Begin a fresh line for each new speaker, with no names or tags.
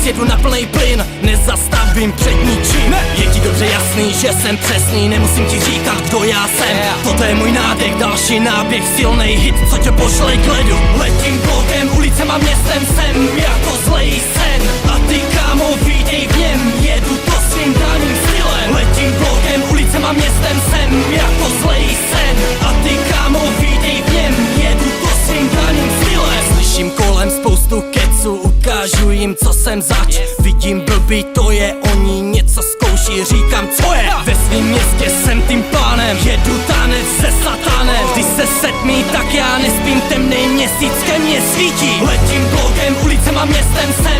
jedu na plnej plyn, nezastavím před ničím. Je ti dobře jasný, že jsem přesný, nemusím ti říkat, kdo já jsem. Toto je můj nádech, další náběh, silnej hit, co tě pošle k ledu. Letím blokem, ulicema, městem, jsem jako zlej sen. A ty kámo, vítej v něm, jedu to svým daným stylem. Letím blokem, ulicema, městem, jsem jako zlej sen. A ty kámo, vítej v něm, jedu to svým daným stylem. Slyším kolem spoustu keců, ukážu jim, co jsem zač. Vidím blbý, to je, oni něco zkouší, říkám, co je. Ve svým městě jsem tím pánem, jedu tanec se satanem. Když se setmí, tak já nespím, temnej měsíc ke mně svítí. Letím blokem, ulicema, městem, jsem